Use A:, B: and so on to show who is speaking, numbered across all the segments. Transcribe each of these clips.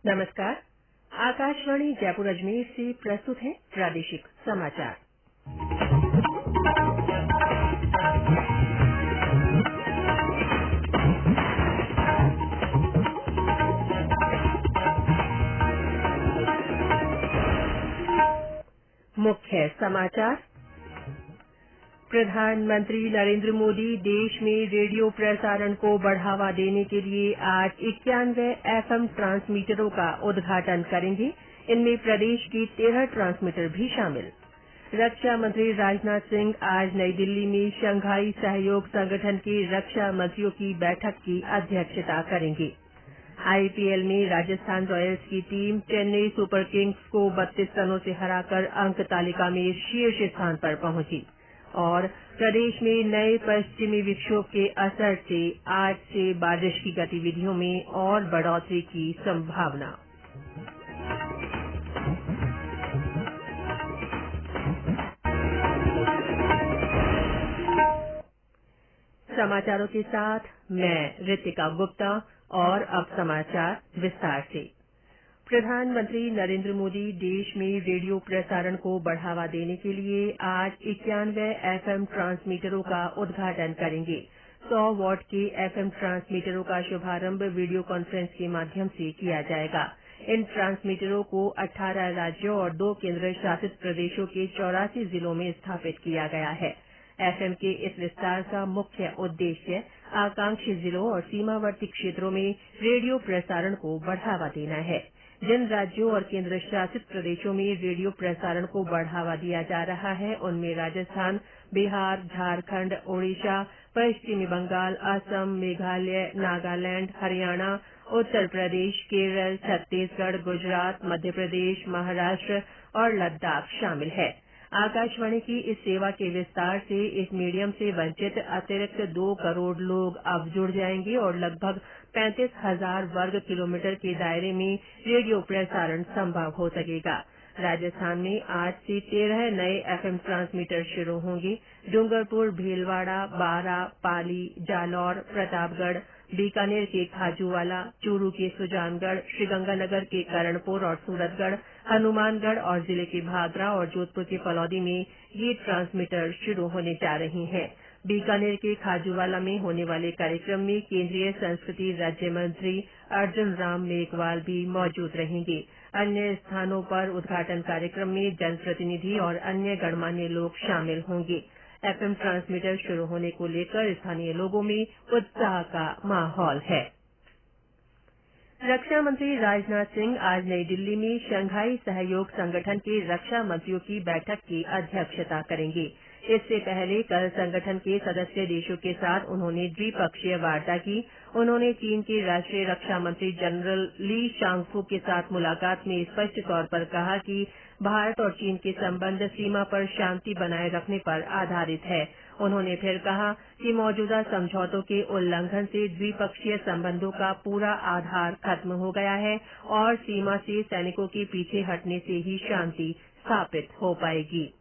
A: नमस्कार। आकाशवाणी जयपुर अजमेर से प्रस्तुत है प्रादेशिक समाचार। मुख्य समाचार। प्रधानमंत्री नरेंद्र मोदी देश में रेडियो प्रसारण को बढ़ावा देने के लिए आज 91 एफएम ट्रांसमीटरों का उद्घाटन करेंगे। इनमें प्रदेश के 13 ट्रांसमीटर भी शामिल। रक्षा मंत्री राजनाथ सिंह आज नई दिल्ली में शंघाई सहयोग संगठन के रक्षा मंत्रियों की बैठक की अध्यक्षता करेंगे। आईपीएल में राजस्थान रॉयल्स की टीम चेन्नई सुपर किंग्स को 32 रनों से हराकर अंक तालिका में शीर्ष स्थान पर पहुंची। और प्रदेश में नए पश्चिमी विक्षोभ के असर से आज से बारिश की गतिविधियों में और बढ़ोतरी की संभावना। समाचारों के साथ मैं रितिका गुप्ता और अब समाचार विस्तार से। प्रधानमंत्री नरेंद्र मोदी देश में रेडियो प्रसारण को बढ़ावा देने के लिए आज 91 एफएम ट्रांसमीटरों का उद्घाटन करेंगे। 100 वॉट के एफएम ट्रांसमीटरों का शुभारंभ वीडियो कॉन्फ्रेंस के माध्यम से किया जाएगा। इन ट्रांसमीटरों को 18 राज्यों और 2 केंद्र शासित प्रदेशों के 84 जिलों में स्थापित किया गया है। एफएम के इस विस्तार का मुख्य उद्देश्य आकांक्षी जिलों और सीमावर्ती क्षेत्रों में रेडियो प्रसारण को बढ़ावा देना है। जिन राज्यों और केंद्र शासित प्रदेशों में रेडियो प्रसारण को बढ़ावा दिया जा रहा है उनमें राजस्थान, बिहार, झारखंड, ओडिशा, पश्चिमी बंगाल, असम, मेघालय, नागालैंड, हरियाणा, उत्तर प्रदेश, केरल, छत्तीसगढ़, गुजरात, मध्य प्रदेश, महाराष्ट्र और लद्दाख शामिल है। आकाशवाणी की इस सेवा के विस्तार से इस मीडियम से वंचित अतिरिक्त 2 करोड़ लोग अब जुड़ जाएंगे और लगभग 35,000 वर्ग किलोमीटर के दायरे में रेडियो प्रसारण संभव हो सकेगा। राजस्थान में आज से 13 नए एफएम ट्रांसमीटर शुरू होंगे। डूंगरपुर, भीलवाड़ा, बारां, पाली, जालौर, प्रतापगढ़, बीकानेर के खाजूवाला, चूरू के सुजानगढ़, श्रीगंगानगर के करणपुर और सूरतगढ़, हनुमानगढ़ और जिले के भादरा और जोधपुर के फलौदी में ये ट्रांसमीटर शुरू होने जा रहे हैं। बीकानेर के खाजूवाला में होने वाले कार्यक्रम में केंद्रीय संस्कृति राज्य मंत्री अर्जुन राम मेघवाल भी मौजूद रहेंगे। अन्य स्थानों पर उद्घाटन कार्यक्रम में जनप्रतिनिधि और अन्य गणमान्य लोग शामिल होंगे। एफएम ट्रांसमीटर शुरू होने को लेकर स्थानीय लोगों में उत्साह का माहौल है। रक्षा मंत्री राजनाथ सिंह आज नई दिल्ली में शंघाई सहयोग संगठन के रक्षा मंत्रियों की बैठक की अध्यक्षता करेंगे। इससे पहले कल संगठन के सदस्य देशों के साथ उन्होंने द्विपक्षीय वार्ता की। उन्होंने चीन के राष्ट्रीय रक्षा मंत्री जनरल ली शांगफू के साथ मुलाकात में स्पष्ट तौर पर कहा कि भारत और चीन के संबंध सीमा पर शांति बनाए रखने पर आधारित है। उन्होंने फिर कहा कि मौजूदा समझौतों के उल्लंघन से द्विपक्षीय संबंधों का पूरा आधार खत्म हो गया है और सीमा से सैनिकों के पीछे हटने से ही शांति स्थापित हो पाएगी।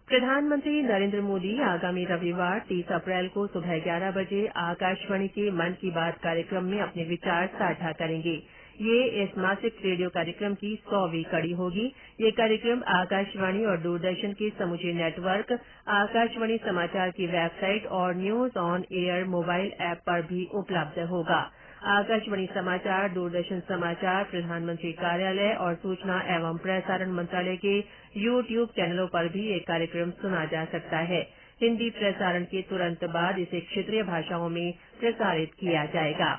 A: प्रधानमंत्री नरेंद्र मोदी आगामी रविवार 30 अप्रैल को सुबह 11 बजे आकाशवाणी के मन की बात कार्यक्रम में अपने विचार साझा करेंगे। ये इस मासिक रेडियो कार्यक्रम की 100वीं कड़ी होगी। ये कार्यक्रम आकाशवाणी और दूरदर्शन के समूचे नेटवर्क, आकाशवाणी समाचार की वेबसाइट और news on air mobile app पर भी उपलब्ध होगा। आकाशवाणी समाचार, दूरदर्शन समाचार, प्रधानमंत्री कार्यालय और सूचना एवं प्रसारण मंत्रालय के यूट्यूब चैनलों पर भी ये कार्यक्रम सुना जा सकता है। हिन्दी प्रसारण के तुरंत बाद इसे क्षेत्रीय भाषाओं में प्रसारित किया जाएगा।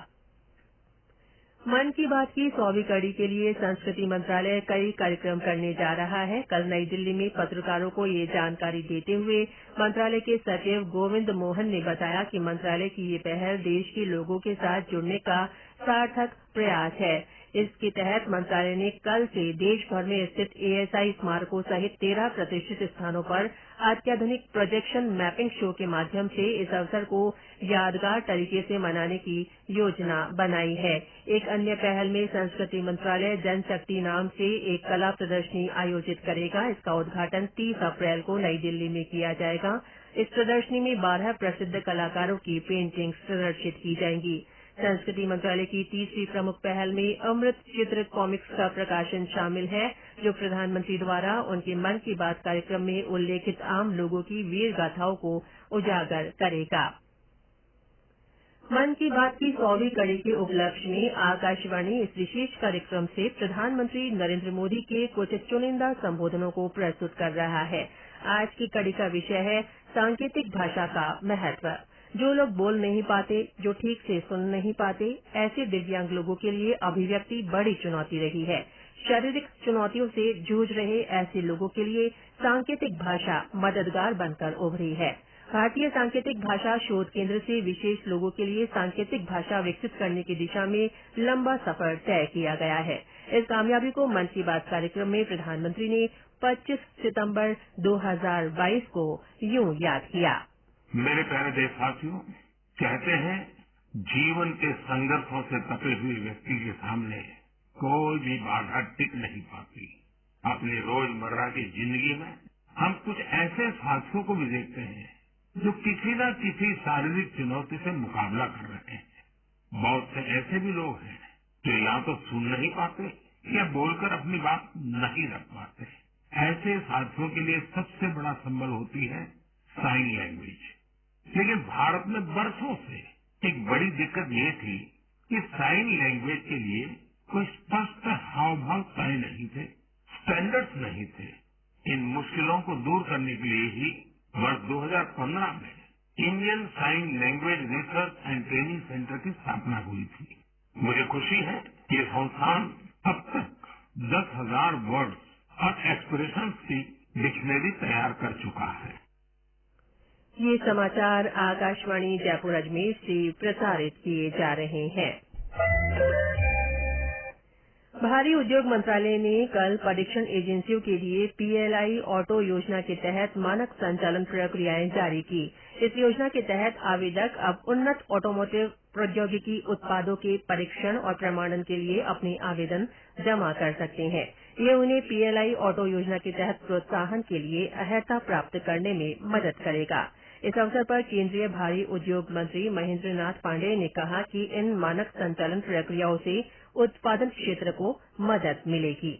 A: मन की बात की 100वीं कड़ी के लिए संस्कृति मंत्रालय कई कार्यक्रम करने जा रहा है। कल नई दिल्ली में पत्रकारों को ये जानकारी देते हुए मंत्रालय के सचिव गोविंद मोहन ने बताया कि मंत्रालय की ये पहल देश के लोगों के साथ जुड़ने का सार्थक प्रयास है। इसके तहत मंत्रालय ने कल से देश भर में स्थित एएसआई स्मारकों सहित 13 प्रतिष्ठित स्थानों पर अत्याधुनिक प्रोजेक्शन मैपिंग शो के माध्यम से इस अवसर को यादगार तरीके से मनाने की योजना बनाई है। एक अन्य पहल में संस्कृति मंत्रालय जनशक्ति नाम से एक कला प्रदर्शनी आयोजित करेगा। इसका उद्घाटन 30 अप्रैल को नई दिल्ली में किया जाएगा। इस प्रदर्शनी में 12 प्रसिद्ध कलाकारों की पेंटिंग्स प्रदर्शित की जाएंगी। संस्कृति मंत्रालय की तीसरी प्रमुख पहल में अमृत चित्र कॉमिक्स का प्रकाशन शामिल है, जो प्रधानमंत्री द्वारा उनके मन की बात कार्यक्रम में उल्लेखित आम लोगों की वीर गाथाओं को उजागर करेगा। मन की बात की 100वीं कड़ी के उपलक्ष्य में आकाशवाणी इस विशेष कार्यक्रम से प्रधानमंत्री नरेंद्र मोदी के कुछ चुनिंदा संबोधनों को प्रस्तुत कर रहा है। आज की कड़ी का विषय है सांकेतिक भाषा का महत्व। जो लोग बोल नहीं पाते, जो ठीक से सुन नहीं पाते, ऐसे दिव्यांग लोगों के लिए अभिव्यक्ति बड़ी चुनौती रही है। शारीरिक चुनौतियों से जूझ रहे ऐसे लोगों के लिए सांकेतिक भाषा मददगार बनकर उभरी है। भारतीय सांकेतिक भाषा शोध केंद्र से विशेष लोगों के लिए सांकेतिक भाषा विकसित करने की दिशा में लंबा सफर तय किया गया है। इस कामयाबी को मन की बात कार्यक्रम में प्रधानमंत्री ने 25 सितंबर 2022 को यूं याद किया।
B: मेरे प्यारे देशवासियों, कहते हैं जीवन के संघर्षों से तपे हुए व्यक्ति के सामने कोई भी बाधा टिक नहीं पाती। अपनी रोजमर्रा की जिंदगी में हम कुछ ऐसे साथियों को भी देखते हैं जो किसी न किसी शारीरिक चुनौती से मुकाबला कर रहे हैं। बहुत से ऐसे भी लोग हैं जो या तो सुन नहीं पाते या बोलकर अपनी बात नहीं रख पाते। ऐसे साथियों के लिए सबसे बड़ा संबल होती है साइन लैंग्वेज। लेकिन भारत में बरसों से एक बड़ी दिक्कत ये थी कि साइन लैंग्वेज के लिए कोई स्पष्ट हाव भाव तय नहीं थे, स्टैंडर्ड्स नहीं थे। इन मुश्किलों को दूर करने के लिए ही वर्ष 2015 में Indian sign language research and training centre की स्थापना हुई थी। मुझे खुशी है कि ये संस्थान अब तक 10,000 वर्ड्स और एक्सप्रेशंस की डिक्शनरी तैयार कर चुका है।
A: ये समाचार आकाशवाणी जयपुर अजमेर से प्रसारित किए जा रहे हैं। भारी उद्योग मंत्रालय ने कल परीक्षण एजेंसियों के लिए पीएलआई ऑटो योजना के तहत मानक संचालन प्रक्रियाएं जारी की। इस योजना के तहत आवेदक अब उन्नत ऑटोमोटिव प्रौद्योगिकी उत्पादों के परीक्षण और प्रमाणन के लिए अपने आवेदन जमा कर सकते हैं। ये उन्हें पीएलआई ऑटो योजना के तहत प्रोत्साहन के लिए अर्हता प्राप्त करने में मदद करेगा। इस अवसर पर केंद्रीय भारी उद्योग मंत्री महेंद्र नाथ पांडेय ने कहा कि इन मानक संचालन प्रक्रियाओं से उत्पादन क्षेत्र को मदद मिलेगी।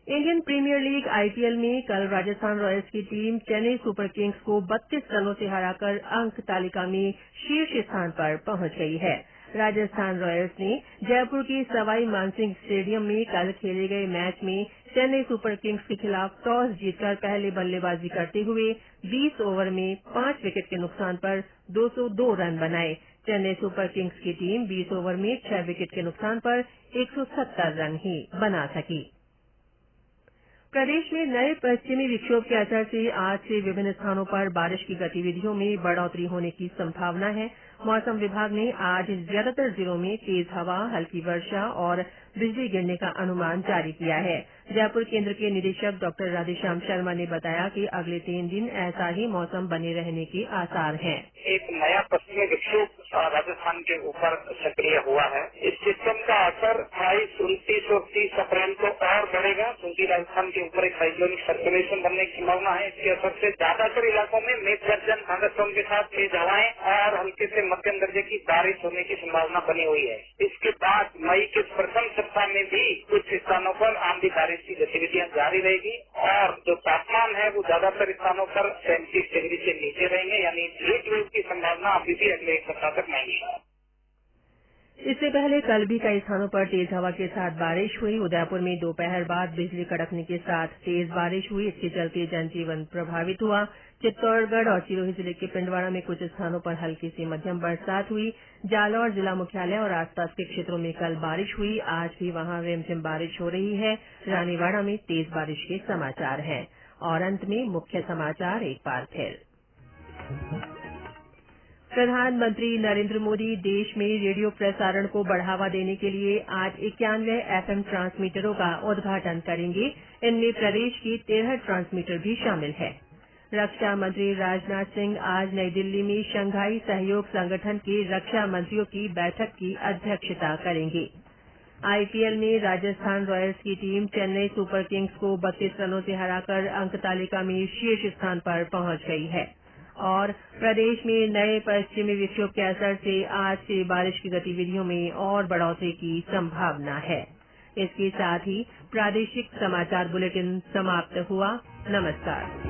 A: इंडियन प्रीमियर लीग आईपीएल में कल राजस्थान रॉयल्स की टीम चेन्नई सुपर किंग्स को 32 रनों से हराकर अंक तालिका में शीर्ष स्थान पर पहुंच गई है। राजस्थान रॉयल्स ने जयपुर के सवाई मानसिंह स्टेडियम में कल खेले गए मैच में चेन्नई सुपर किंग्स के खिलाफ टॉस जीतकर पहले बल्लेबाजी करते हुए 20 ओवर में 5 विकेट के नुकसान पर 202 रन बनाए। चेन्नई सुपर किंग्स की टीम 20 ओवर में 6 विकेट के नुकसान पर 170 रन ही बना सकी। प्रदेश में नए पश्चिमी विक्षोभ के असर से आज से विभिन्न स्थानों पर बारिश की गतिविधियों में बढ़ोतरी होने की संभावना है। मौसम विभाग ने आज ज्यादातर जिलों में तेज हवा, हल्की वर्षा और बिजली गिरने का अनुमान जारी किया है। जयपुर केंद्र के निदेशक डॉक्टर राधेश्याम शर्मा ने बताया कि अगले 3 दिन ऐसा ही मौसम बने रहने के आसार हैं।
C: एक नया पश्चिमी विक्षोभ राजस्थान के ऊपर सक्रिय हुआ है। इस सिस्टम का असर 28, 29 और 30 अप्रैल को और बढ़ेगा, क्योंकि राजस्थान के ऊपर एक साइक्लोनिक सर्कुलेशन बनने की संभावना है। इसके असर से ज्यादातर इलाकों में मेघ गर्जन, थंडरस्टॉर्म के साथ तेज हवाएं और हल्के से मध्यम दर्जे की बारिश होने की संभावना बनी हुई है। इसके बाद मई के प्रथम सप्ताह में भी कुछ स्थानों पर आंधी बारिश की गतिविधियां जारी रहेगी और जो तापमान है वो ज्यादातर स्थानों पर 37 डिग्री से नीचे रहेंगे, यानी हीट वेव की संभावना अभी भी अगले एक सप्ताह तक नहीं है।
A: इससे पहले कल भी कई स्थानों पर तेज हवा के साथ बारिश हुई। उदयपुर में दोपहर बाद बिजली कड़कने के साथ तेज बारिश हुई। इसके चलते जनजीवन प्रभावित हुआ। चित्तौड़गढ़ और सिरोही जिले के पिंडवाड़ा में कुछ स्थानों पर हल्की से मध्यम बरसात हुई। जालौर जिला मुख्यालय और आसपास के क्षेत्रों में कल बारिश हुई। आज भी वहां रिमझिम बारिश हो रही है। रानीवाड़ा में तेज बारिश के समाचार हैं। और अंत में मुख्य समाचार एक बार फिर। प्रधानमंत्री नरेंद्र मोदी देश में रेडियो प्रसारण को बढ़ावा देने के लिए आज 91 एफएम ट्रांसमीटरों का उद्घाटन करेंगे। इनमें प्रदेश के 13 ट्रांसमीटर भी शामिल है। रक्षा मंत्री राजनाथ सिंह आज नई दिल्ली में शंघाई सहयोग संगठन के रक्षा मंत्रियों की बैठक की अध्यक्षता करेंगे। आईपीएल में राजस्थान रॉयल्स की टीम चेन्नई सुपर किंग्स को 32 रनों से हराकर अंक तालिका में शीर्ष स्थान पर पहुंच गई है। और प्रदेश में नए पश्चिमी विक्षोभ के असर से आज से बारिश की गतिविधियों में और बढ़ोतरी की संभावना है। इसके साथ ही प्रादेशिक समाचार बुलेटिन समाप्त हुआ। नमस्कार।